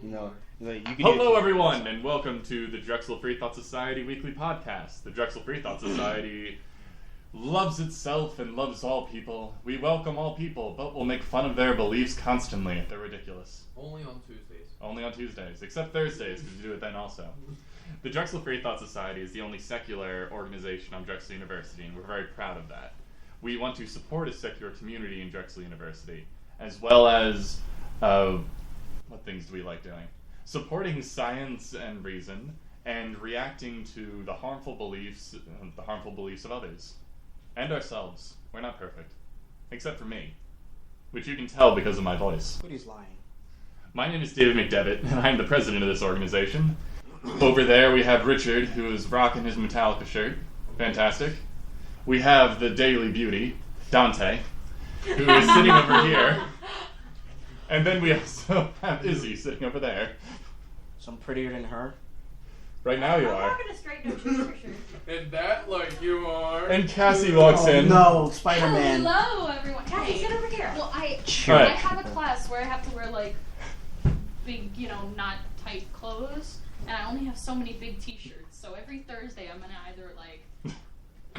You can Hello, everyone, and welcome to the Drexel Freethought Society weekly podcast. The Drexel Freethought Society loves itself and loves all people. We welcome all people, but we'll make fun of their beliefs constantly if they're ridiculous. Only on Tuesdays. Only on Tuesdays, except Thursdays, because you do it then also. The Drexel Freethought Society is the only secular organization on Drexel University, and we're very proud of that. We want to support a secular community in Drexel University, as well as, what things do we like doing? Supporting science and reason, and reacting to the harmful beliefs of others. And ourselves. We're not perfect. Except for me. Which you can tell because of my voice. But he's lying. My name is David McDevitt, and I'm the president of this organization. Over there we have Richard, who is rocking his Metallica shirt. Fantastic. We have the Daily Beauty, Dante, who is sitting over here. And then we also have Izzy sitting over there. So I'm prettier than her. Right now you I'm are. rocking a straight no shoes for sure. And that like you are. And Cassie walks in. No, Spider-Man. Hello, everyone. Cassie, sit over here. Well, I Right. have a class where I have to wear like big, not tight clothes, and I only have so many big T-shirts. So every Thursday, I'm gonna either like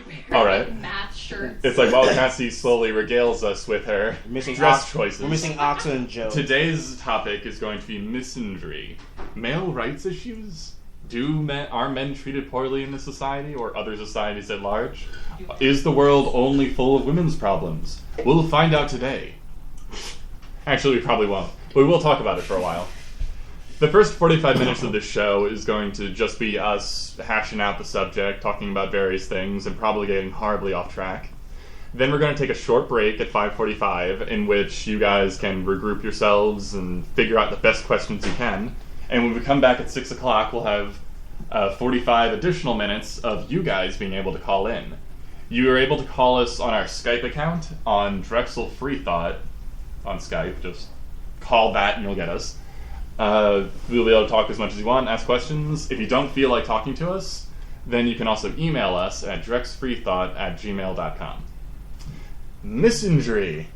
wear All right. like, match shirts. It's like while Cassie slowly regales us with her dress choices. We're missing Oxa and Joe. Today's topic is going to be misandry. Male rights issues? Are men treated poorly in this society or other societies at large? Is the world only full of women's problems? We'll find out today. Actually, we probably won't. But we will talk about it for a while. The first 45 minutes of this show is going to just be us hashing out the subject, talking about various things, and probably getting horribly off track. Then we're going to take a short break at 5:45, in which you guys can regroup yourselves and figure out the best questions you can. And when we come back at 6 o'clock, we'll have 45 additional minutes of you guys being able to call in. You are able to call us on our Skype account, on Drexel Freethought, on Skype. Just call that and you'll get us. We'll be able to talk as much as you want, ask questions. If you don't feel like talking to us, then you can also email us at drexfreethought@gmail.com. Misandry.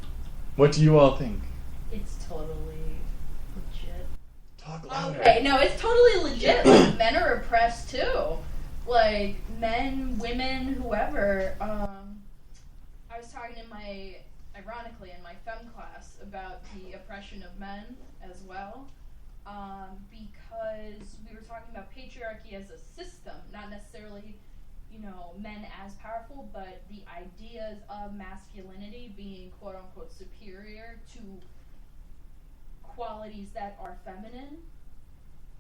What do you all think? It's totally legit. Talk louder. Okay, no, it's totally legit. Like, men are oppressed too. Like, men, women, whoever. I was talking ironically, in my fem class about the oppression of men as well. Because we were talking about patriarchy as a system, not necessarily, men as powerful, but the ideas of masculinity being quote-unquote superior to qualities that are feminine.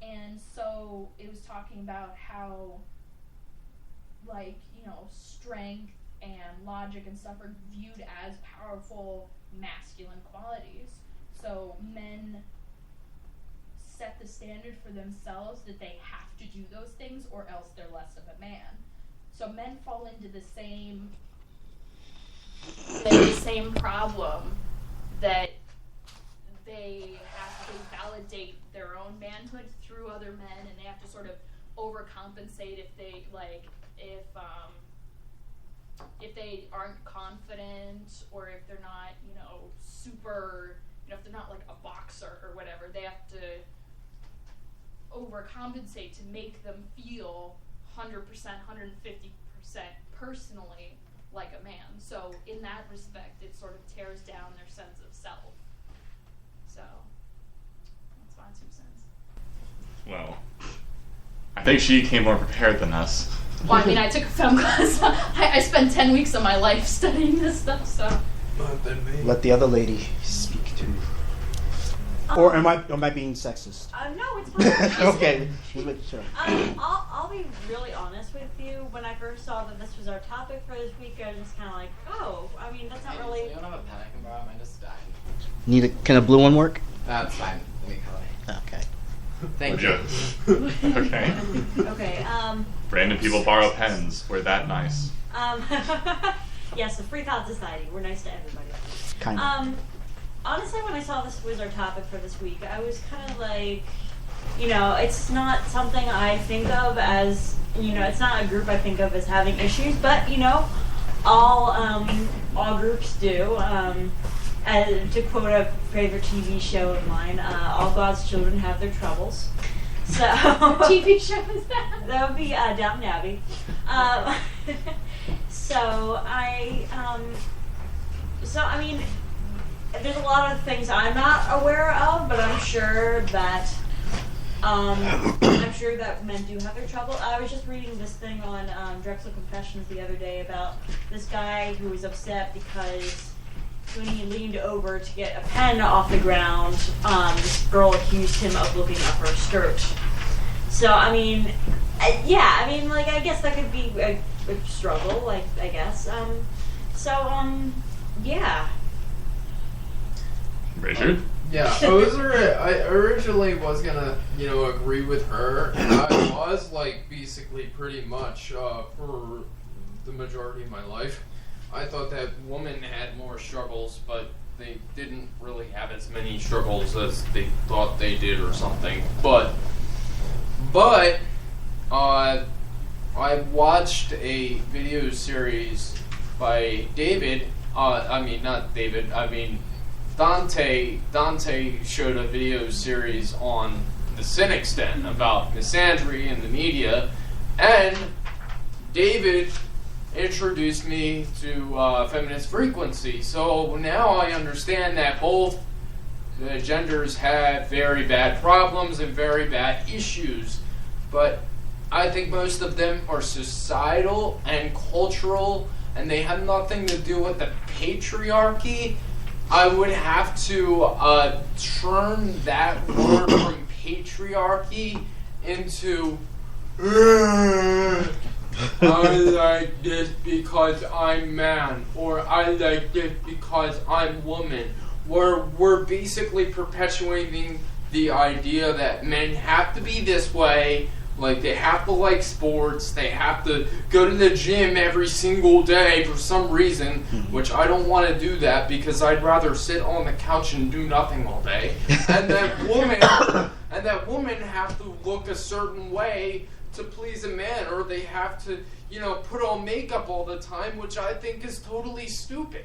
And so it was talking about how, strength and logic and stuff are viewed as powerful masculine qualities. So men set the standard for themselves that they have to do those things or else they're less of a man. So men fall into the same problem that they have to validate their own manhood through other men, and they have to sort of overcompensate if they aren't confident, or if they're not, super, if they're not like a boxer or whatever, they have to overcompensate to make them feel 100%, 150% personally like a man. So in that respect, it sort of tears down their sense of self. So that's my 2 cents. Well, I think she came more prepared than us. Well, I mean, I took a film class. I spent 10 weeks of my life studying this stuff, so. Not than me. Let the other lady speak to. Or am I being sexist? No, it's fine. Okay, sure. I'll be really honest with you. When I first saw that this was our topic for this week, I was just kind of like, that's not really. You don't have a pen I can borrow? Mine just died. Can a blue one work? That's fine. Let me color. Okay. Thank you. Okay. Okay. Random people borrow pens. We're that nice. Yes, the Freethought Society. We're nice to everybody. Kind of. Honestly, when I saw this was our topic for this week, I was kind of like, it's not something I think of as, it's not a group I think of as having issues, but, all groups do. To quote a favorite TV show of mine, all God's children have their troubles. So TV show is that? That would be Downton Abbey. So I mean, there's a lot of things I'm not aware of, but I'm sure that men do have their trouble. I was just reading this thing on Drexel Confessions the other day about this guy who was upset because when he leaned over to get a pen off the ground, this girl accused him of looking up her skirt. So, I mean, like, I guess that could be a struggle, like, I guess. Yeah. Richard? Yeah, I originally was gonna, agree with her, and I was, like, basically pretty much, for the majority of my life, I thought that women had more struggles, but they didn't really have as many struggles as they thought they did or something. But I watched a video series by Dante showed a video series on the Cynics Den about misandry in the media, and David introduced me to feminist frequency. So now I understand that both the genders have very bad problems and very bad issues, but I think most of them are societal and cultural, and they have nothing to do with the patriarchy. I would have to turn that word from patriarchy into I like this because I'm man, or I like this because I'm woman. We're basically perpetuating the idea that men have to be this way, like they have to like sports, they have to go to the gym every single day for some reason, which I don't want to do that because I'd rather sit on the couch and do nothing all day. And that women have to look a certain way to please a man, or they have to, put on makeup all the time, which I think is totally stupid.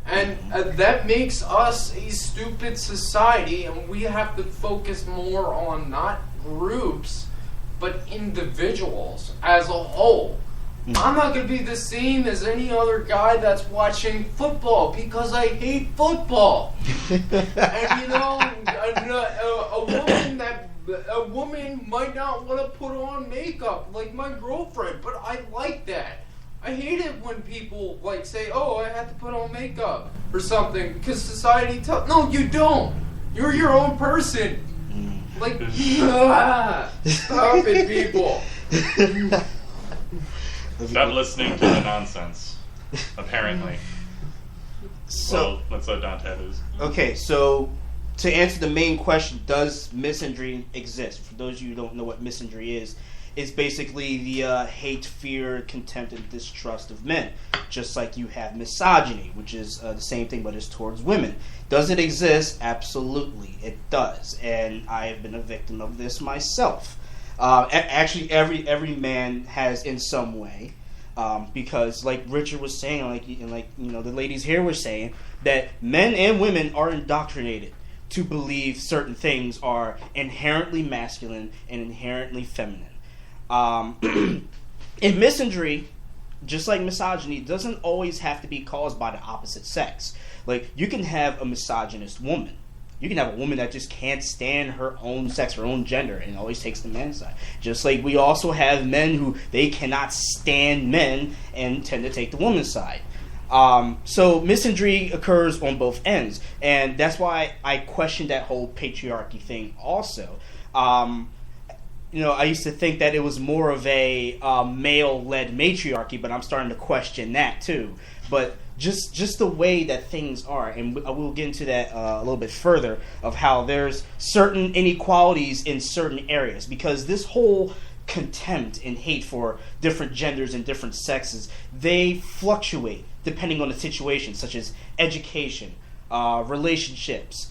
And that makes us a stupid society, and we have to focus more on not groups, but individuals as a whole. I'm not going to be the same as any other guy that's watching football because I hate football. And a woman might not want to put on makeup like my girlfriend, but I like that. I hate it when people say, "Oh, I have to put on makeup or something," because society tells. No, you don't. You're your own person. Stop it, people. Stop listening to the nonsense. Apparently. So let's let Dante have his. Okay, so to answer the main question, does misandry exist? For those of you who don't know what misandry is, it's basically the hate, fear, contempt, and distrust of men. Just like you have misogyny, which is the same thing, but it's towards women. Does it exist? Absolutely, it does. And I have been a victim of this myself. Actually, every man has in some way. Because like Richard was saying, the ladies here were saying, that men and women are indoctrinated to believe certain things are inherently masculine and inherently feminine. And misandry, just like misogyny, doesn't always have to be caused by the opposite sex. Like, you can have a misogynist woman. You can have a woman that just can't stand her own sex, her own gender, and always takes the man's side. Just like we also have men who they cannot stand men and tend to take the woman's side. So misandry occurs on both ends, and that's why I question that whole patriarchy thing also. I used to think that it was more of a male-led matriarchy, but I'm starting to question that too. But just the way that things are, and we'll get into that a little bit further, of how there's certain inequalities in certain areas, because this whole contempt and hate for different genders and different sexes, they fluctuate depending on the situation, such as education, relationships.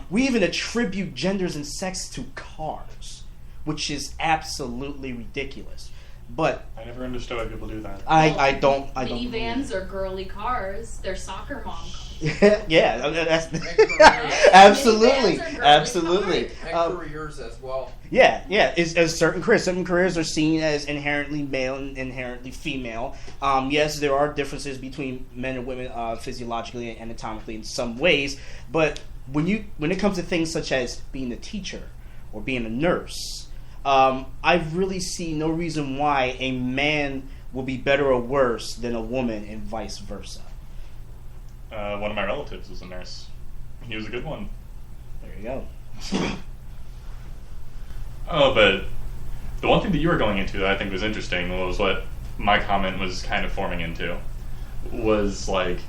We even attribute genders and sex to cars, which is absolutely ridiculous. But I never understood why people do that. I don't. Minivans are girly cars. They're soccer mom cars. Yeah, that's careers. absolutely, Minivans are girly absolutely. And careers as well. Yeah. As certain careers are seen as inherently male and inherently female. Yes, there are differences between men and women physiologically and anatomically in some ways, but when it comes to things such as being a teacher or being a nurse, I really see no reason why a man will be better or worse than a woman and vice versa. One of my relatives was a nurse. He was a good one. There you go. Oh, but the one thing that you were going into that I think was interesting was what my comment was kind of forming into. Was like,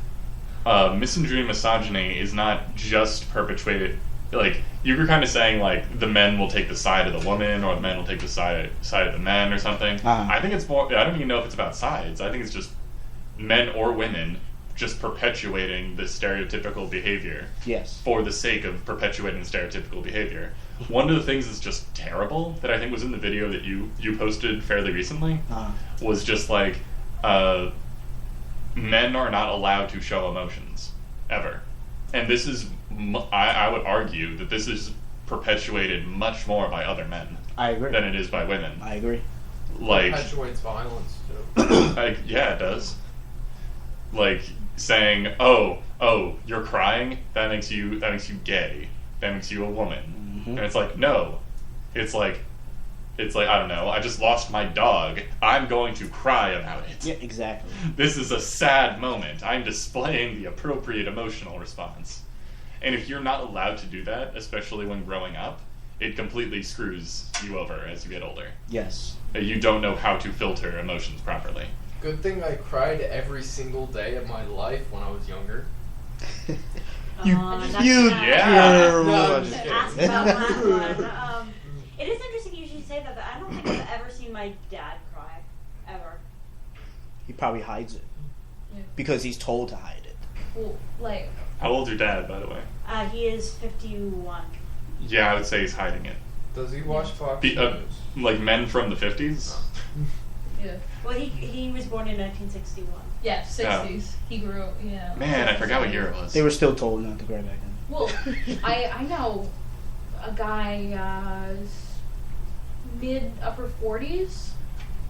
misandry and misogyny is not just perpetuated. Like, you were kind of saying, like, the men will take the side of the woman, or the men will take the side of the men, or something. Uh-huh. I think it's more, I don't even know if it's about sides. I think it's just men or women just perpetuating the stereotypical behavior. Yes. For the sake of perpetuating stereotypical behavior. One of the things that's just terrible that I think was in the video that you posted fairly recently was just like, men are not allowed to show emotions ever, and this is I would argue that this is perpetuated much more by other men. I agree. Than it is by women. I agree. Like, Perpetuates violence too. Yeah, it does. Like saying, "Oh, you're crying. That makes you gay. That makes you a woman." Mm-hmm. And it's like, no, it's like I don't know. I just lost my dog. I'm going to cry about it. Yeah, exactly. This is a sad moment. I'm displaying the appropriate emotional response. And if you're not allowed to do that, especially when growing up, it completely screws you over as you get older. Yes. You don't know how to filter emotions properly. Good thing I cried every single day of my life when I was younger. Yeah. No, I'm just Ask kidding. about that one. It is interesting you should say that, but I don't think I've ever seen my dad cry. Ever. He probably hides it. Yeah. Because he's told to hide it. Well, like, How old's your dad, by the way? He is 51. Yeah, I would say he's hiding it. Does he watch Fox Be- News? like men from the 50s? yeah. Well, he was born in 1961. Yeah, 60s. He grew, yeah. Man, I forgot what year it was. They were still told not to cry back then. Well, I know a guy, mid-upper 40s,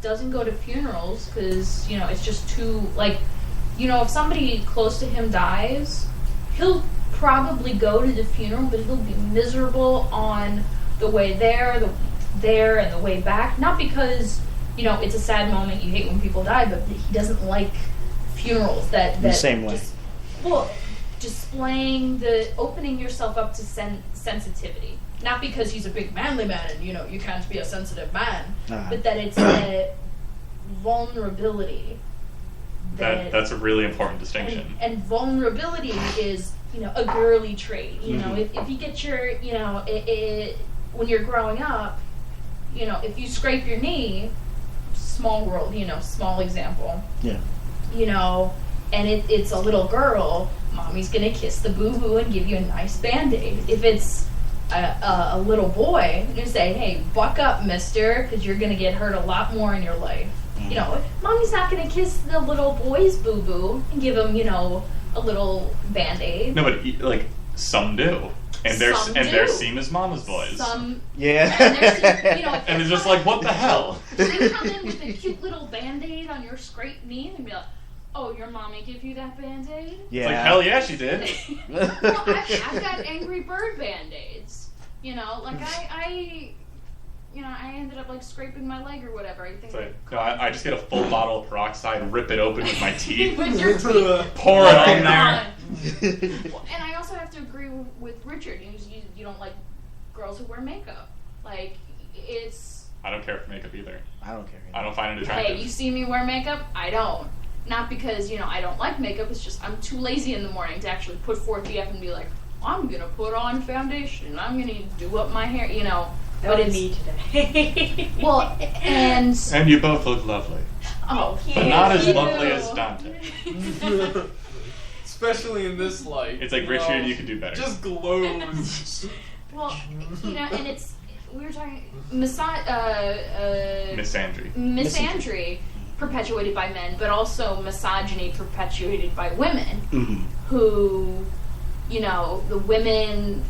doesn't go to funerals because, it's just too, like, if somebody close to him dies, he'll probably go to the funeral, but he'll be miserable on the way there, and the way back. Not because, it's a sad moment, you hate when people die, but he doesn't like funerals that the same way. Opening yourself up to sensitivity. Not because he's a big manly man and, you can't be a sensitive man, but that it's a vulnerability. That's a really important distinction. And vulnerability is, a girly trait. If you get your, when you're growing up, if you scrape your knee, small world, small example. Yeah. And it's a little girl, mommy's gonna kiss the boo-boo and give you a nice Band-Aid. If it's a little boy, you say, hey, buck up, mister, because you're gonna get hurt a lot more in your life. Mommy's not gonna kiss the little boy's boo-boo and give him, a little Band-Aid. No, but like some do, and they're seen as mama's boys. Some, yeah, and it's just like, what the hell? You come in with a cute little Band-Aid on your scraped knee and be like, oh, your mommy give you that Band-Aid? Yeah. It's like, hell yeah, she did. Well, I've got Angry Bird Band-Aids. I ended up like scraping my leg or whatever. I think. No, I just get a full bottle of peroxide, rip it open with my teeth, with your teeth, pour it on there. Well, and I also have to agree with Richard. You don't like girls who wear makeup. Like, it's. I don't care for makeup either. I don't care. I don't find it attractive. Hey, you see me wear makeup? I don't. Not because, I don't like makeup. It's just I'm too lazy in the morning to actually put forth the effort and be like, I'm going to put on foundation. I'm going to do up my hair, But it's me today. Well, and you both look lovely. Oh, but not as lovely as Dante. Especially in this light. It's like, Richard, you can do better. Just glows. Well, and it's we were talking Misandry. misandry perpetuated by men, but also misogyny perpetuated by women, who, the women,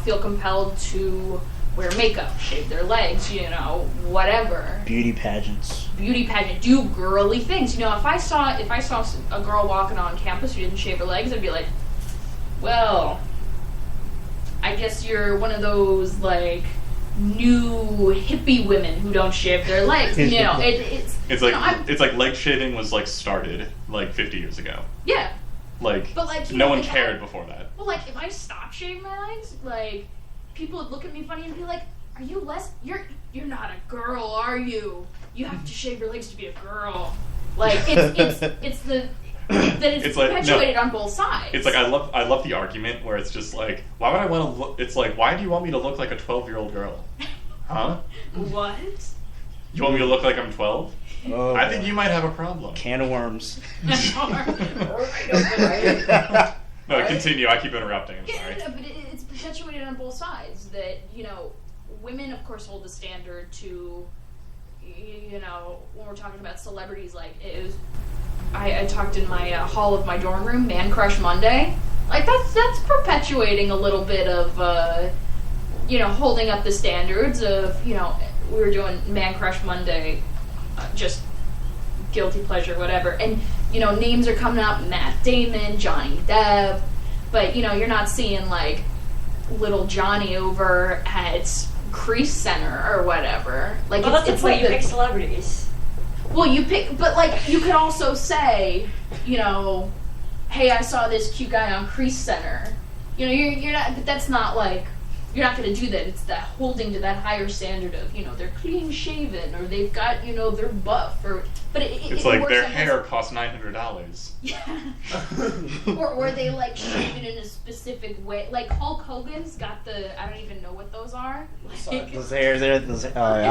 feel compelled to wear makeup, shave their legs, whatever. Beauty pageants. Do girly things. If I saw a girl walking on campus who didn't shave her legs, I'd be like, well, I guess you're one of those, like, new hippie women who don't shave their legs. It's like leg shaving was, like, started, like, 50 years ago. Yeah. Like, but, like, no one cared before that. Well, like, if I stopped shaving my legs, like, people would look at me funny and be like, are you you're not a girl, are you? You have to shave your legs to be a girl. Like, it's perpetuated on both sides. It's like, I love the argument where it's just like, why would I want to look, it's like, why do you want me to look like a 12-year-old girl? Huh? What? You want me to look like I'm 12? Oh, I think you might have a problem. Can of worms. No, continue. I keep interrupting. I'm sorry. No, but it's perpetuated on both sides that, women, of course, hold the standard to, when we're talking about celebrities, like, I talked in my hall of my dorm room, Man Crush Monday. Like, that's perpetuating a little bit of, holding up the standards of, we were doing Man Crush Monday, just guilty pleasure, whatever. And, names are coming up, Matt Damon, Johnny Depp, but, you're not seeing, like, little Johnny over at Crease Center or whatever. Like, well, that's why you pick celebrities. Well, you pick, but, like, you could also say, hey, I saw this cute guy on Crease Center. You're not, but that's not, like, you're not going to do that. It's that holding to that higher standard of, they're clean shaven, or they've got, they're buff, or, but it's like their hair costs $900. Yeah. or they, like, shave it in a specific way. Like, Hulk Hogan's got I don't even know what those are. Like, those hairs there, I don't know what those are.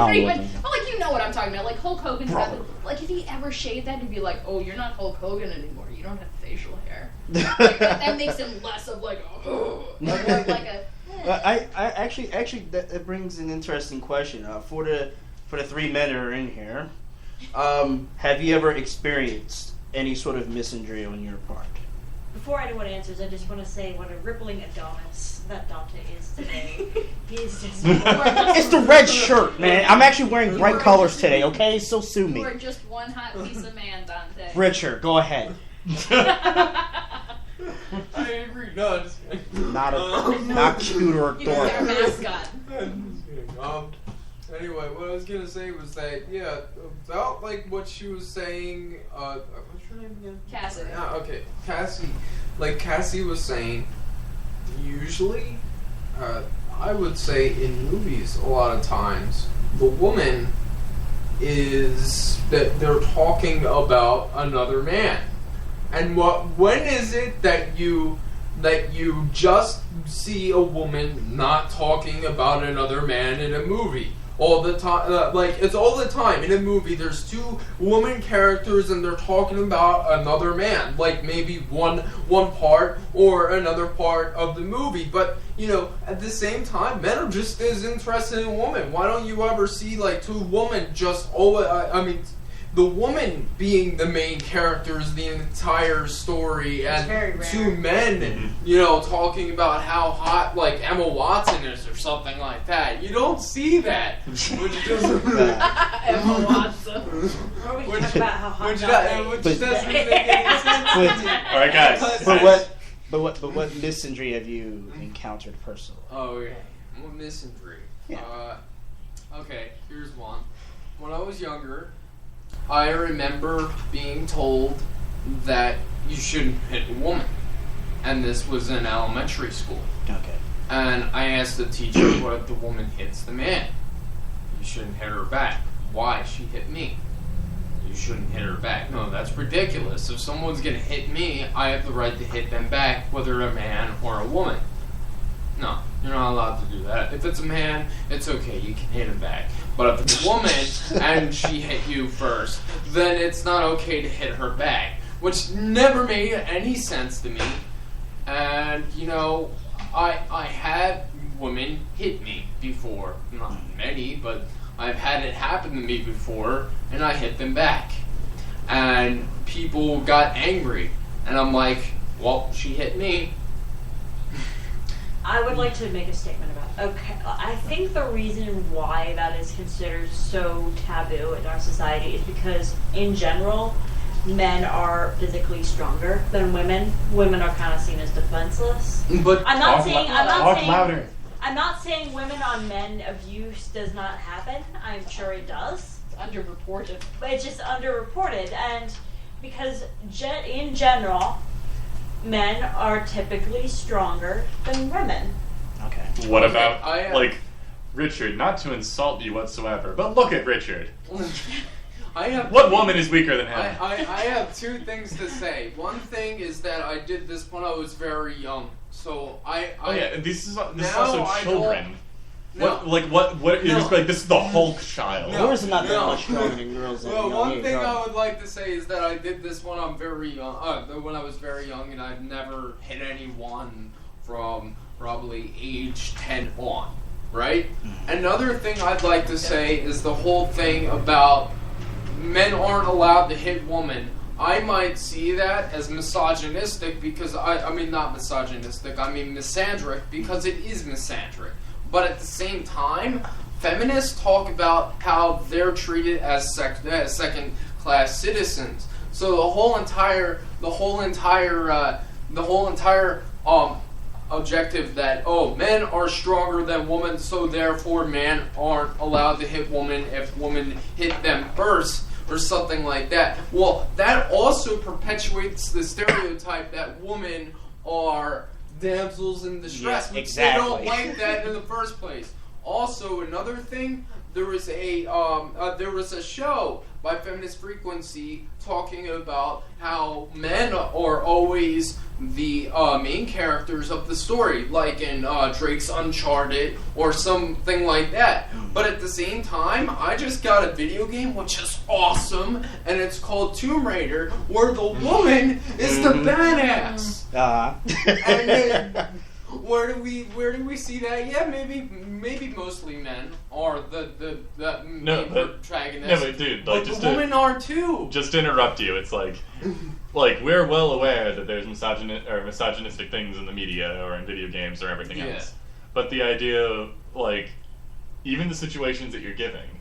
Well, like, you know what I'm talking about. Like, Hulk Hogan's got like, if he ever shaved that, he'd be like, oh, you're not Hulk Hogan anymore. You don't have facial hair. Like, that makes him less of, like, like a... I actually that brings an interesting question for the three men that are in here. Have you ever experienced any sort of misandry on your part? Before anyone answers, I just want to say what a rippling Adonis that Dante is today. He's just... It's the red shirt, man. I'm actually wearing bright colors today, okay? So sue me. You are just one hot piece of man, Dante. Richard, go ahead. I agree. No, just not cute or He's our adorable. mascot. Anyway, what I was gonna say was that about like what she was saying. What's her name again? Cassie. Okay, Cassie. Like Cassie was saying, usually, I would say in movies a lot of times the woman is that they're talking about another man. And when is it that you just see a woman not talking about another man in a movie? All the time, it's all the time in a movie. There's two woman characters and they're talking about another man, like maybe one part or another part of the movie. But at the same time, men are just as interested in women. Why don't you ever see like two women just always? The woman being the main characters the entire story, and two men, talking about how hot like Emma Watson is or something like that. You don't see that. Which doesn't Emma Watson. Which about how hot which doesn't make any sense. All right, guys. But what misandry have you encountered personally? Oh yeah, what misandry? Yeah. Okay, here's one. When I was younger, I remember being told that you shouldn't hit a woman. And this was in elementary school. Okay. And I asked the teacher, what if the woman hits the man? You shouldn't hit her back. Why? She hit me. You shouldn't hit her back. No, that's ridiculous. If someone's going to hit me, I have the right to hit them back, whether a man or a woman. No, you're not allowed to do that. If it's a man, it's okay, you can hit him back. But if it's a woman and she hit you first, then it's not okay to hit her back. Which never made any sense to me. And, I had women hit me before. Not many, but I've had it happen to me before, and I hit them back. And people got angry, and I'm like, well, she hit me. I would like to make a statement about. Okay, I think the reason why that is considered so taboo in our society is because, in general, men are physically stronger than women. Women are kind of seen as defenseless. But I'm not saying. louder. I'm not saying women on men abuse does not happen. I'm sure it does. It's underreported. But it's just underreported, and because in general, men are typically stronger than women. Okay. What about, I, Richard, not to insult you whatsoever, but look at Richard. What woman is weaker than him? I have two things to say. One thing is that I did this when I was very young. So this is also I children. No. What you're just like, this is the Hulk child. Yours is not that much stronger than girls. Well, one thing I would like to say is that I did this when I'm very young. When I was very young, and I've never hit anyone from probably age 10 on. Right? Another thing I'd like to say is the whole thing about men aren't allowed to hit women. I might see that as misogynistic because I mean not misogynistic. I mean misandric because it is misandric. But at the same time, feminists talk about how they're treated as second-class citizens. So the whole entire objective that men are stronger than women, so therefore men aren't allowed to hit women if women hit them first, or something like that. Well, that also perpetuates the stereotype that women are damsels in distress. Yeah, exactly. They don't like that in the first place. Also, another thing, there was a show by Feminist Frequency talking about how men are always the main characters of the story, like in Drake's Uncharted or something like that. But at the same time, I just got a video game which is awesome, and it's called Tomb Raider, where the woman is the badass. And then, where do we see that? Yeah, maybe mostly men are the main protagonists. No, but dude, but the women are too. Just to interrupt you, it's like we're well aware that there's misogynistic things in the media or in video games or everything else. But the idea of even the situations that you're giving,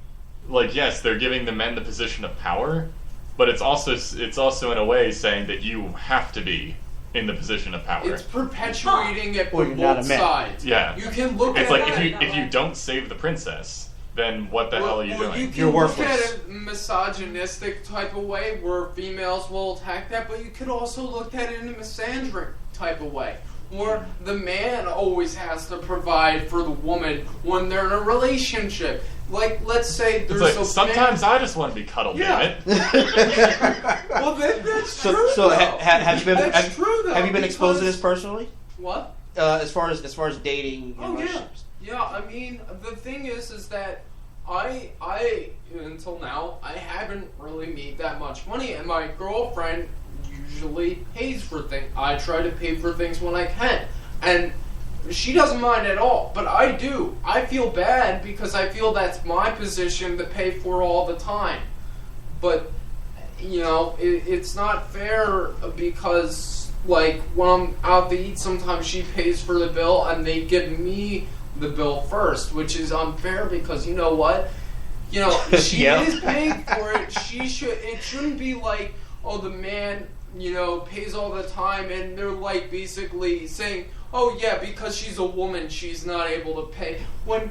yes, they're giving the men the position of power, but it's also in a way saying that you have to be in the position of power. It's perpetuating it from both sides. Yeah. You can look at it. if you don't save the princess, then what the hell are you doing? You're worthless. You can look at it misogynistic type of way where females will attack that, but you could also look at it in a misandric type of way, where the man always has to provide for the woman when they're in a relationship. Let's say there's sometimes I just want to be cuddled, damn it. Well, that's true. So have you been exposed to this personally? What? As far as dating and relationships. Yeah. I mean, the thing is that I until now I haven't really made that much money, and my girlfriend usually pays for things. I try to pay for things when I can, and she doesn't mind at all, but I do. I feel bad because I feel that's my position to pay for all the time. But, it's not fair because, when I'm out to eat, sometimes she pays for the bill and they give me the bill first, which is unfair because, you know what? She is paying for it. It shouldn't be like, the man, pays all the time and they're basically saying, oh yeah, because she's a woman, she's not able to pay. When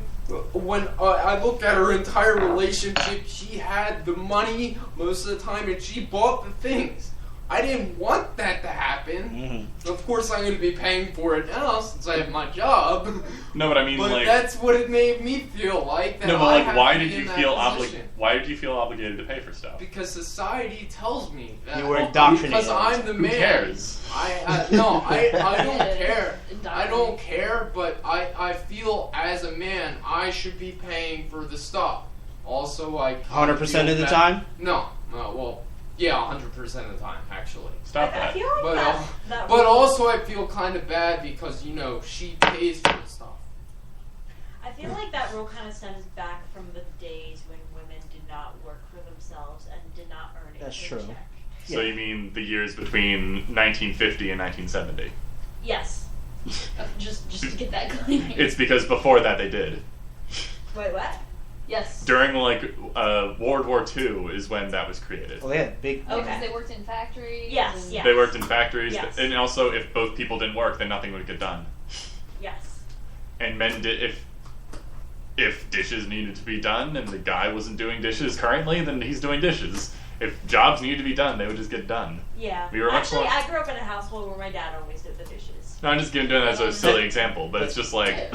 I look at her entire relationship, she had the money most of the time and she bought the things. I didn't want that to happen. Mm-hmm. Of course, I'm going to be paying for it now since I have my job. No, but I mean, but that's what it made me feel like. No, but why did you feel obligated to pay for stuff? Because society tells me that. You were indoctrinated. Because I'm the man. Who cares? I don't care. I don't care, but I feel as a man I should be paying for the stuff. Also, 100% of the time? No, well. Yeah, 100% of the time, actually. Stop that. I feel like but also I feel kind of bad because, she pays for the stuff. I feel like that rule kind of stems back from the days when women did not work for themselves and did not earn a That's paycheck. true. So you mean the years between 1950 and 1970? Yes. Just to get that clear. It's because before that they did. Wait, what? Yes. During World War II is when that was created. Well, they had big. Oh, because Okay. they worked in factories. Yes, and- yes. They worked in factories, Yes. and also if both people didn't work, then nothing would get done. Yes. And men did if dishes needed to be done, and the guy wasn't doing dishes currently, then he's doing dishes. If jobs needed to be done, they would just get done. Yeah. We were much Actually, more- I grew up in a household where my dad always did the dishes. No, I'm just doing that as a silly example, but it's just like,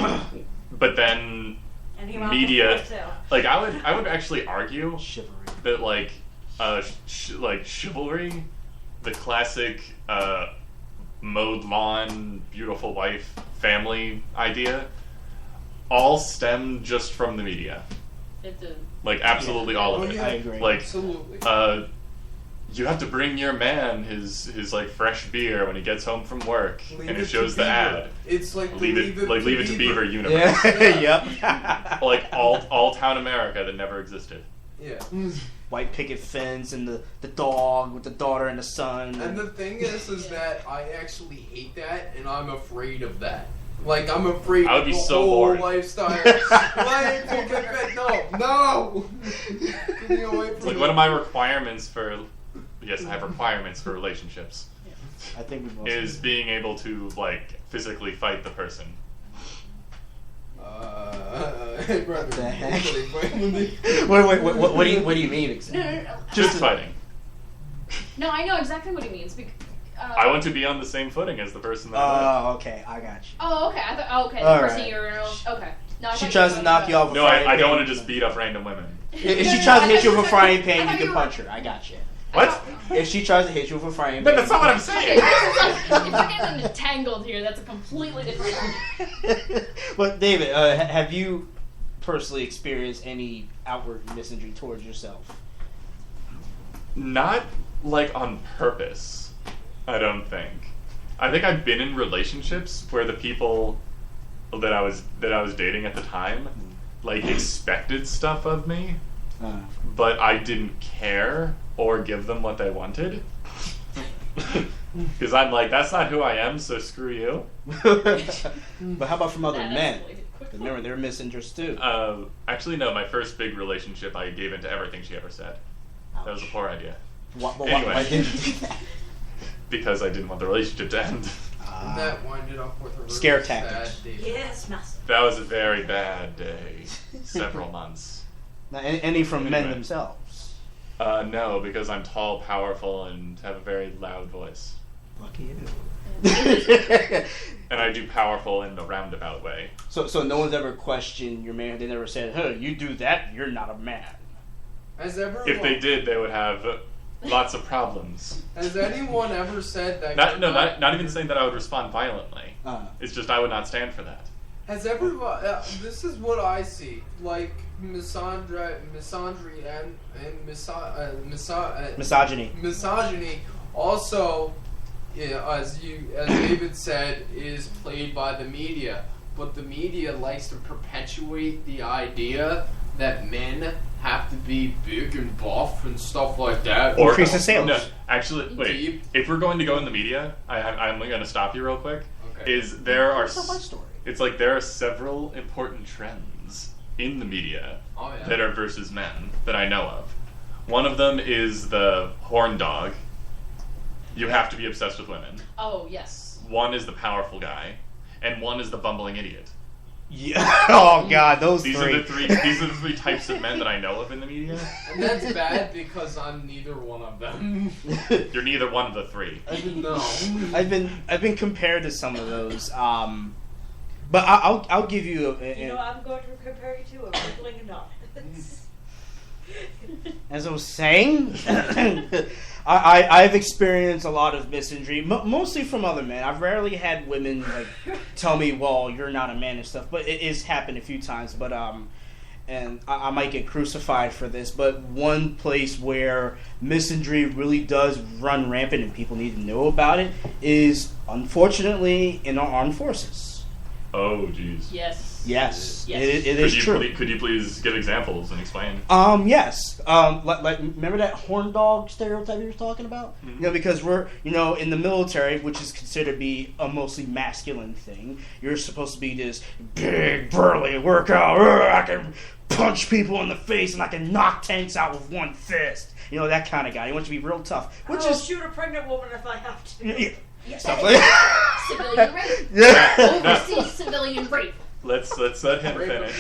but then And he mopped media, the floor, too. like I would actually argue Chivalry. that like chivalry, the classic mowed lawn, beautiful wife, family idea, all stem just from the media. It did. Like absolutely all of Oh, it. yeah. I agree. Like Absolutely. you have to bring your man his like fresh beer when he gets home from work, Leave and it it shows to the Beaver. ad. It's like Leave it to Beaver universe. Yeah. yep. Like all town America that never existed. Yeah. White picket fence and the dog with the daughter and the son. And the thing is that I actually hate that, and I'm afraid of that. Like, I'm afraid I would of be the so whole bored. lifestyle. Why did you get that? No! Get me away It's from like it. one of my requirements for yes, I have requirements for relationships I think we both is being able to like physically fight the person. Brother, The heck? wait. what do you mean exactly? No. Just fighting. No, I know exactly what he means. I want to be on the same footing as the person that I Oh, okay, I got you. Oh, okay. I thought. Oh, okay. The All person right. you're. Okay. No, I She thought tries you to were knock talking you off. No, I don't want to just beat up random women. If No, she no, tries I to hit thought you you with a were frying talking- I pan, thought you can you were- punch her. I got you. What? If she tries to hit you with a frying pan, But that's not what I'm Okay, saying. if you're getting entangled here, that's a completely different. But David, have you personally experienced any outward misandry towards yourself? Not like on purpose, I don't think. I think I've been in relationships where the people that I was dating at the time like expected stuff of me, but I didn't care or give them what they wanted. Because I'm like, that's not who I am, so screw you. But how about from other That men? escalated quickly. Remember, they're misandrous too. Actually, no, my first big relationship, I gave into everything she ever said. That was a poor idea. Why didn't you do that? Because I didn't want the relationship to end. And that winded up with a really Scare sad tactics. day. Yes, master. That was a very bad day. Several months. Now, any from men Anyway. themselves? No, because I'm tall, powerful, and have a very loud voice. Lucky you. And I do powerful in the roundabout way. So no one's ever questioned your man. They never said, "Hey, you do that, you're not a man." Has everyone, If they did, they would have lots of problems. Has anyone ever said that? Not even saying that I would respond violently. It's just I would not stand for that. Has everyone? This is what I see. Like misandry and Misogyny. misogyny. Also, as David said, is played by the media. But the media likes to perpetuate the idea that men have to be big and buff and stuff like that. Or increase the sales. No, actually, wait. Deep. If we're going to go in the media, I'm going to stop you real quick. Okay. Is there are That's not my story. It's like there are several important trends in the media Oh, yeah. that are versus men that I know of. One of them is the horn dog. You have to be obsessed with women. Oh yes. One is the powerful guy, and one is the bumbling idiot. Yeah. Oh God, those These three. are the three. These are the three types of men that I know of in the media. And that's bad because I'm neither one of them. You're neither one of the three. I didn't know. I've been compared to some of those. But I'll give you. You know, I'm going to compare you to a wriggling knot. As I was saying, I've experienced a lot of misandry, mostly from other men. I've rarely had women like tell me, "Well, you're not a man" and stuff. But it has happened a few times. But and I might get crucified for this. But one place where misandry really does run rampant and people need to know about it is, unfortunately, in our armed forces. Oh, jeez. Yes. Yes, Yes. it is true. Could you please give examples and explain? Yes. Like remember that horn dog stereotype you were talking about? Mm-hmm. You know, because we're, you know, in the military, which is considered to be a mostly masculine thing. You're supposed to be this big, burly workout. I can punch people in the face and I can knock tanks out with one fist. You know, that kind of guy. He wants to be real tough. Which I'll is shoot a pregnant woman if I have to. yeah, stuff like Civilian rape. yeah. Overseas civilian rape. Let's let him finish.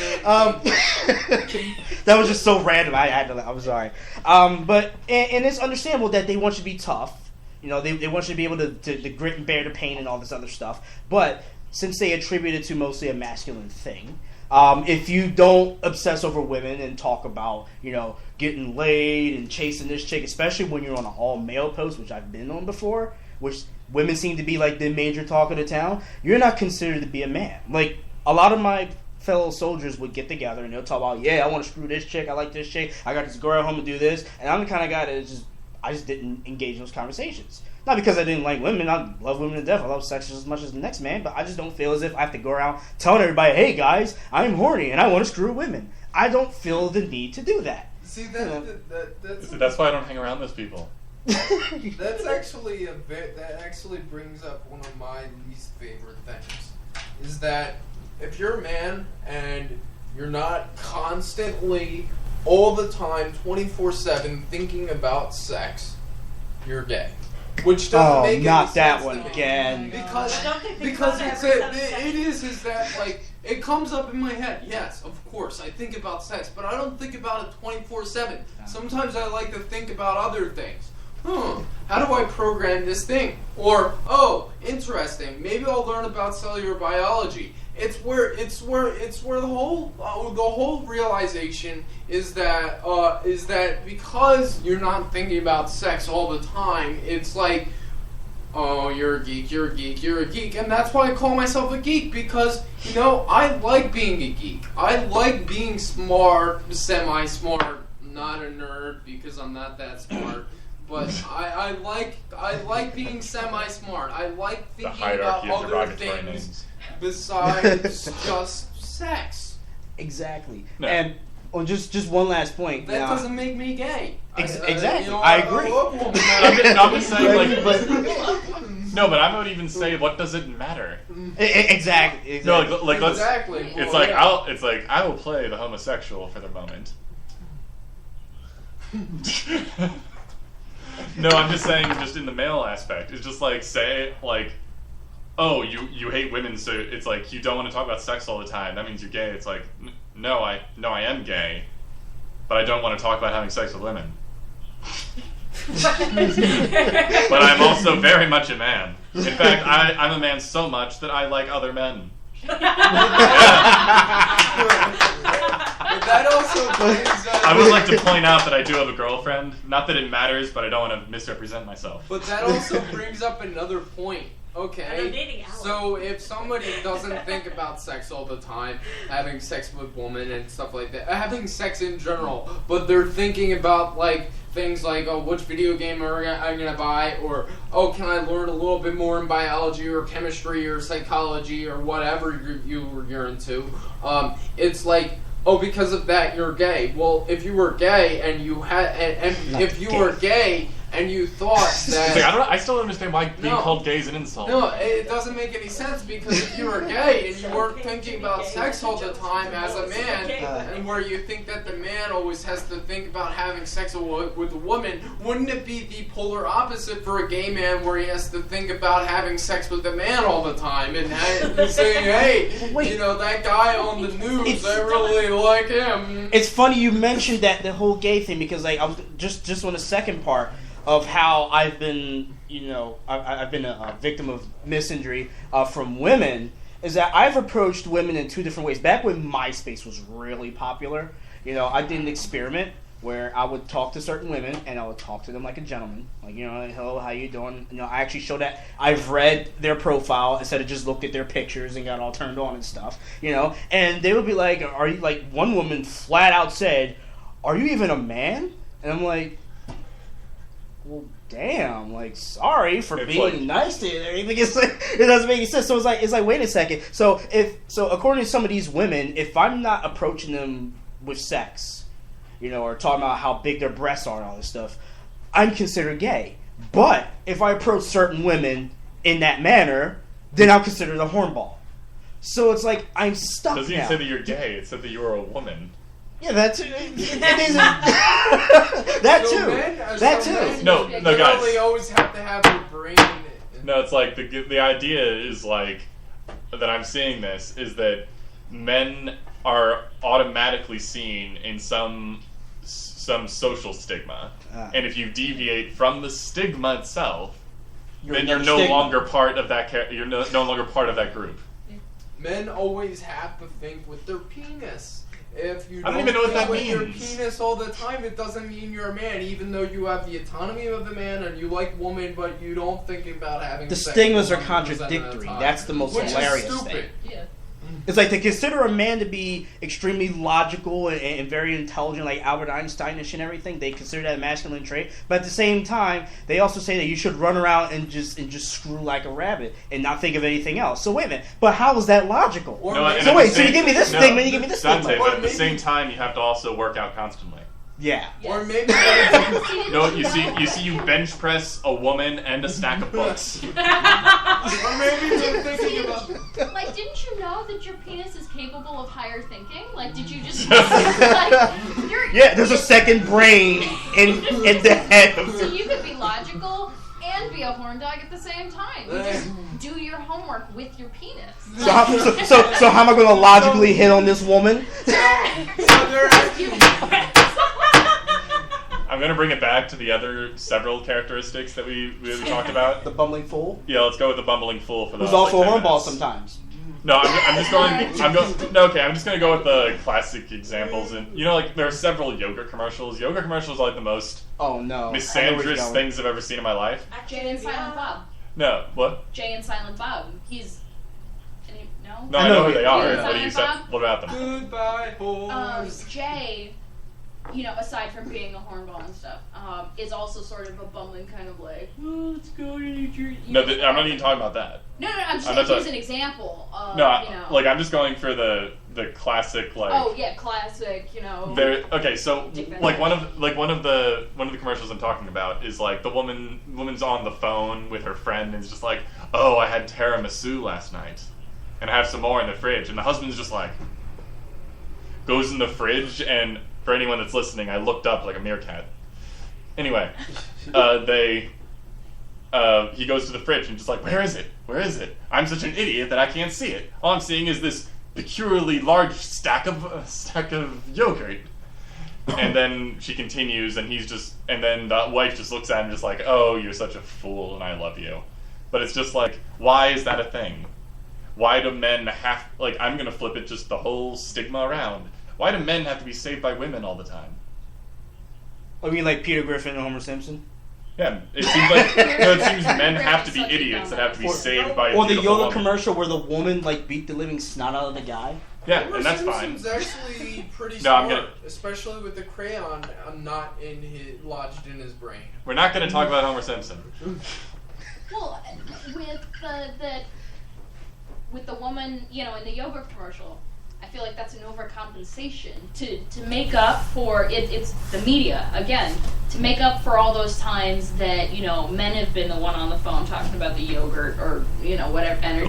That was just so random. I had to. I'm sorry. But it's understandable that they want you to be tough. You know, they want you to be able to grit and bear the pain and all this other stuff. But since they attribute it to mostly a masculine thing, if you don't obsess over women and talk about, you know, getting laid and chasing this chick, especially when you're on an all-male post, which I've been on before, which women seem to be like the major talk of the town, you're not considered to be a man. Like, a lot of my fellow soldiers would get together and they'll talk about, yeah, I want to screw this chick, I like this chick, I got this girl at home to do this, and I'm the kind of guy that I just didn't engage in those conversations. Not because I didn't like women, I love women to death, I love sex just as much as the next man, but I just don't feel as if I have to go around telling everybody, hey guys, I'm horny and I want to screw women. I don't feel the need to do that. See, That's why I don't hang around those people. that's actually that actually brings up one of my least favorite things. Is that if you're a man and you're not constantly, all the time, 24/7 thinking about sex, you're gay. Which doesn't make any not sense that to one me. again. Because it is that, like, it comes up in my head. Yes, of course, I think about sex, but I don't think about it 24/7. Sometimes I like to think about other things. How do I program this thing? Or, oh, interesting, maybe I'll learn about cellular biology. It's where the whole realization is that because you're not thinking about sex all the time, it's like, oh, you're a geek, you're a geek, you're a geek, and that's why I call myself a geek, because, you know, I like being a geek. I like being smart, semi-smart, not a nerd because I'm not that smart. But I like being semi-smart. I like The thinking hierarchy about of other derogatory things names. besides just sex. Exactly. No. And on just one last point. That now, doesn't make me gay. Exactly. You know, I agree. love women. I'm just saying, like, no, but I would even say, what does it matter? Exactly. No, like let's. Exactly. It's Well, like yeah. I will play the homosexual for the moment. No, I'm just saying, just in the male aspect, it's just like, say, like, oh, you hate women, so it's like you don't want to talk about sex all the time. That means you're gay. It's like, no, I am gay, but I don't want to talk about having sex with women. But I'm also very much a man. In fact, I'm a man so much that I like other men. But that also brings up, I would like to point out that I do have a girlfriend. Not that it matters, but I don't want to misrepresent myself. But that also brings up another point. And I'm Okay, dating Alan. so if somebody doesn't think about sex all the time, having sex with women and stuff like that, having sex in general, but they're thinking about, like, things like, oh, which video game am I going to buy, or, oh, can I learn a little bit more in biology or chemistry or psychology or whatever you're into, it's like, oh, because of that you're gay. Well, if you were gay and you had, and if you were gay and you thought that... It's like, I still don't understand why being called gay is an insult. No, it doesn't make any sense, because if you were gay and you weren't thinking about sex all the time as a man, and where you think that the man always has to think about having sex with a woman, wouldn't it be the polar opposite for a gay man, where he has to think about having sex with a man all the time and saying, hey, you know, that guy on the news, I really like him. It's funny you mentioned the whole gay thing, because like I was just on the second part of how I've been, you know, I've been a victim of misandry from women, is that I've approached women in two different ways. Back when MySpace was really popular, you know, I did an experiment where I would talk to certain women and I would talk to them like a gentleman, like, you know, hello, how you doing? You know, I actually showed that I've read their profile instead of just looked at their pictures and got all turned on and stuff, you know, and they would be like, are you, like, one woman flat out said, are you even a man? And I'm like, well, damn, like, sorry for It's being like- nice to you. It's like, it doesn't make any sense. So it's like, wait a second. So according to some of these women, if I'm not approaching them with sex, or talking about how big their breasts are and all this stuff, I'm considered gay. But if I approach certain women in that manner, then I'm considered a hornball. So it's like, I'm stuck It doesn't now. even say that you're gay. It said that you are a woman. Yeah, that too. That So too. men- That so too. men No, literally guys. always have to have your brain. No, it's like the idea is like that I'm seeing this is that men are automatically seen in some social stigma, and if you deviate from the stigma itself, then you're no longer part of that. You're no longer part of that group. Men always have to think with their penis. If you I don't even know what think that with your means. penis all the time, it doesn't mean you're a man. Even though you have the autonomy of a man and you like woman, but you don't think about having The sex stigmas are 100% of the contradictory. time. That's the most Which is hilarious stupid. thing. Yeah. It's like they consider a man to be extremely logical and very intelligent, like Albert Einsteinish and everything. They consider that a masculine trait, but at the same time, they also say that you should run around and just screw like a rabbit and not think of anything else. So wait a minute, but how is that logical? Or No, maybe- and So at wait, the so you same- give me this no, stigma, you give me this Dante, stigma. but Or at the same maybe- time, you have to also work out constantly. Yeah. Or Yes. maybe No, you see you bench press a woman and a stack of books. or maybe they're thinking about Like, didn't you know that your penis is capable of higher thinking? Like, did you just like Yeah, there's a second brain in the head of So the... you could be logical and be a horn dog at the same time. You just do your homework with your penis. So how am I going to logically hit on this woman? so they're I'm gonna bring it back to the other several characteristics that we talked about. The bumbling fool? Yeah, let's go with the bumbling fool for the Who's also a like 10 hornball minutes. sometimes. No, I'm just going. I'm just gonna go with the classic examples, and like there are several yogurt commercials. Yogurt commercials are like the most Oh no. I know where he's misandrous going. things I've ever seen in my life. Jay and Silent Bob. No, what? Jay and Silent Bob. He's. No? No, I know who they are. Jay and What do you say? Silent Bob? What about them? goodbye horse. Jay, aside from being a hornball and stuff, is also sort of a bumbling kind of like, oh, let's go to your. No, I'm not even talking about that. No, I'm just I'm saying not here's an example of, No, I'm just going for the classic like. Oh yeah, classic. Okay, so Dick like Van one of the commercials I'm talking about is like the woman's on the phone with her friend and is just like, oh, I had tiramisu last night, and I have some more in the fridge, and the husband's just like, goes in the fridge, and for anyone that's listening, I looked up like a meerkat. Anyway, he goes to the fridge and just like, where is it? Where is it? I'm such an idiot that I can't see it. All I'm seeing is this peculiarly large stack of yogurt. And then she continues, and then the wife just looks at him just like, oh, you're such a fool, and I love you. But it's just like, why is that a thing? Why do men have, like, I'm gonna flip it just the whole stigma around. Why do men have to be saved by women all the time? I mean, like Peter Griffin and Homer Simpson? Yeah, it seems like it seems men Griffin have to be such a idiots that have to be Or- saved by a Or the beautiful yoga woman. commercial where the woman, like, beat the living snot out of the guy? Yeah, Homer and that's fine. Simpson's actually pretty No, I'm smart, gonna- especially with the crayon not lodged in his brain. We're not going to talk about Homer Simpson. Well, with the woman, in the yogurt commercial, I feel like that's an overcompensation to make up for it. It's the media again to make up for all those times that men have been the one on the phone talking about the yogurt or whatever energy.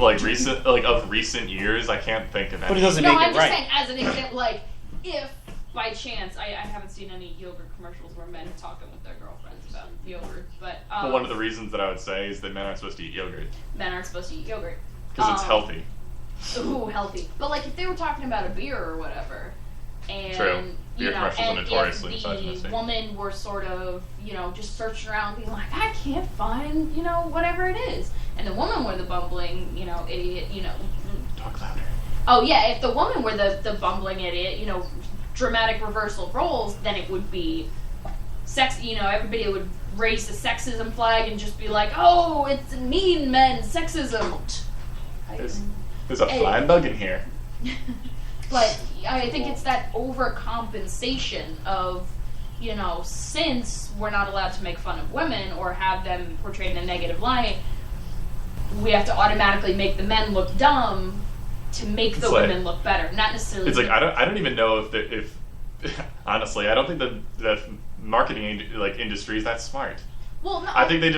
Of recent years, I can't think of any. But it doesn't No, make I'm it just right. saying as an example, like if by chance I haven't seen any yogurt commercials where men are talking with their girlfriends about yogurt, but Well, one of the reasons that I would say is that men aren't supposed to eat yogurt men aren't supposed to eat yogurt because it's healthy. Ooh, healthy. But like if they were talking about a beer or whatever, and True. Beer commercials are and notoriously if the misogynistic. woman were sort of just searching around being like, I can't find whatever it is, and the woman were the bumbling idiot Talk louder. Oh yeah, if the woman were the bumbling idiot, dramatic reversal of roles, then it would be sex. Everybody would raise the sexism flag and just be like, oh, it's mean men sexism. There's a flying bug in here. But I think it's that overcompensation of, since we're not allowed to make fun of women or have them portrayed in a negative light, we have to automatically make the men look dumb to make the women look better. Not necessarily. It's like I don't even know if honestly, I don't think the marketing industry is that smart. Well, no. I think they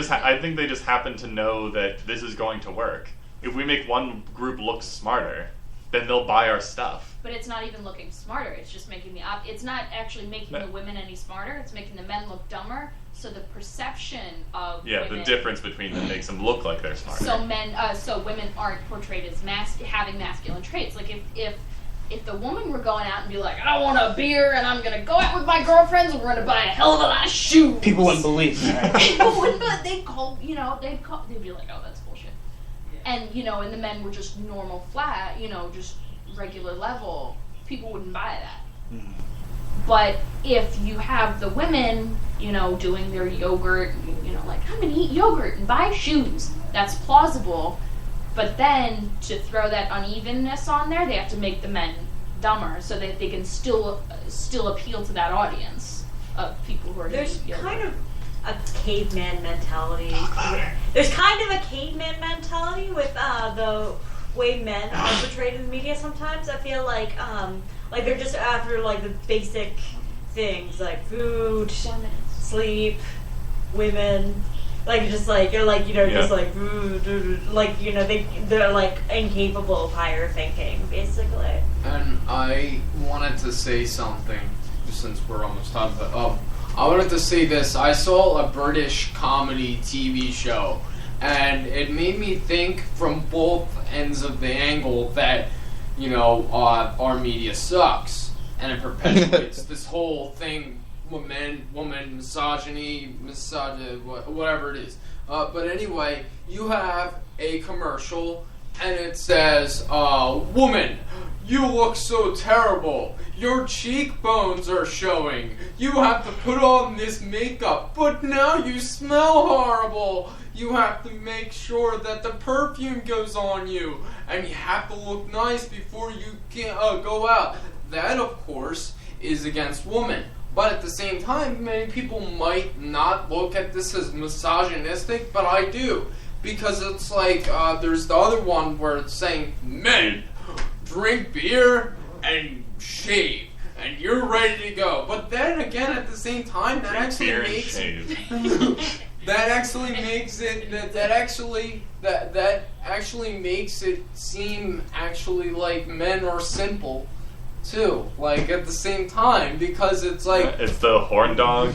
just happen to know that this is going to work. If we make one group look smarter, then they'll buy our stuff. But it's not even looking smarter. It's just making it's not actually making the women any smarter. It's making the men look dumber. So the perception of women, the difference between them makes them look like they're smarter. So women aren't portrayed as having masculine traits. Like if the woman were going out and be like, I want a beer and I'm gonna go out with my girlfriends and we're gonna buy a hell of a lot of shoes. People wouldn't believe that. People wouldn't. They'd be like, oh, that's bullshit. And and the men were just normal, flat, just regular level. People wouldn't buy that. Mm-hmm. But if you have the women, doing their yogurt, like, I'm going to eat yogurt and buy shoes, that's plausible. But then to throw that unevenness on there, they have to make the men dumber so that they can still appeal to that audience of people who are There's doing kind of a caveman mentality. There's kind of a caveman mentality with the way men are portrayed in the media sometimes. I feel like they're just after like the basic things like food, sleep, women, just like they're like incapable of higher thinking, basically. And I wanted to say something since we're almost done, but I wanted to say this. I saw a British comedy TV show, and it made me think from both ends of the angle that, our media sucks, and it perpetuates this whole thing, woman, misogyny, whatever it is. But anyway, you have a commercial, and it says, woman, you look so terrible. Your cheekbones are showing. You have to put on this makeup, but now you smell horrible. You have to make sure that the perfume goes on you, and you have to look nice before you can go out. That, of course, is against women. But at the same time, many people might not look at this as misogynistic, but I do. Because it's like, there's the other one where it's saying, men, drink beer and shave, and you're ready to go. But then again, at the same time, that actually makes it seem actually like men are simple too. Like at the same time, because it's like it's the horn dog,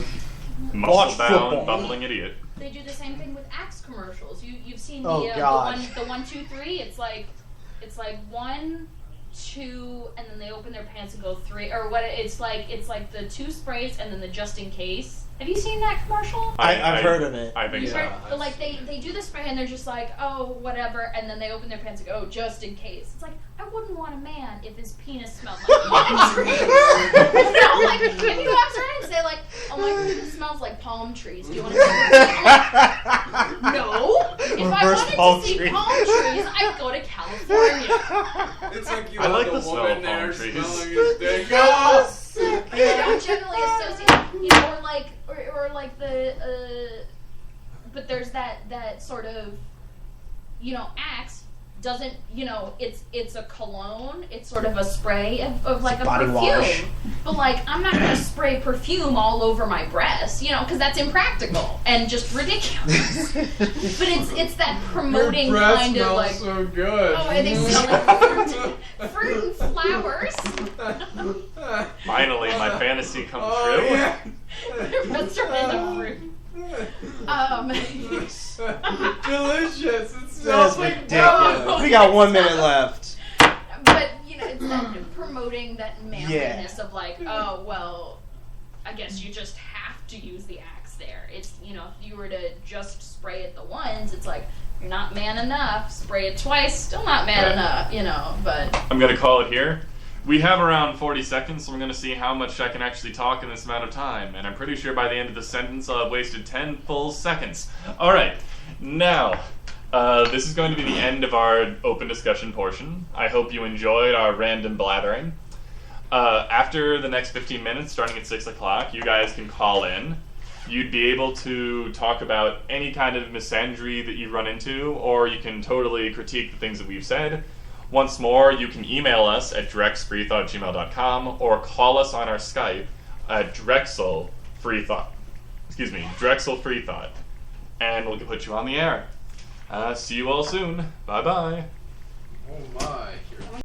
muscle bound, bumbling idiot. They do the same thing with Axe commercials. You've seen the 1, 2, 3. It's like 1, 2, and then they open their pants and go 3, or what? It's like the 2 sprays and then the just in case. Have you seen that commercial? I've heard of it. I think so. But like they do the spray and they're just like, oh, whatever, and then they open their pants and go, oh, just in case. It's like, I wouldn't want a man if his penis smelled like palm trees. If you go outside and say like, oh my goodness, it smells like palm trees. Do you want to see No. If I wanted to see palm trees, I'd go to California. It's like you I like the smell of palm trees. Smelling his dick. Oh! You don't generally associate, or like the, but there's that sort of, Axe doesn't, it's a cologne, it's sort of a spray of like a perfume. Wash. But like, I'm not going to spray perfume all over my breasts, because that's impractical and just ridiculous. But it's that promoting your kind of like, so good. Oh, and they smell like fruit and flowers. Finally, my fantasy comes true. Yeah. Their breasts are made of fruit. Delicious. It That's smells like ridiculous. We got 1 minute left. But it's that promoting that manliness of like, oh well, I guess you just have to use the Axe there. It's if you were to just spray it the once, it's like you're not man enough. Spray it twice, still not man enough. But I'm gonna call it here. We have around 40 seconds, so we're going to see how much I can actually talk in this amount of time. And I'm pretty sure by the end of the sentence, I'll have wasted 10 full seconds. All right. Now, this is going to be the end of our open discussion portion. I hope you enjoyed our random blathering. After the next 15 minutes, starting at 6 o'clock, you guys can call in. You'd be able to talk about any kind of misandry that you run into, or you can totally critique the things that we've said. Once more, you can email us at drexfreethought@gmail.com or call us on our Skype at Drexel Freethought. Drexel Freethought. And we'll put you on the air. See you all soon. Bye-bye. Oh my.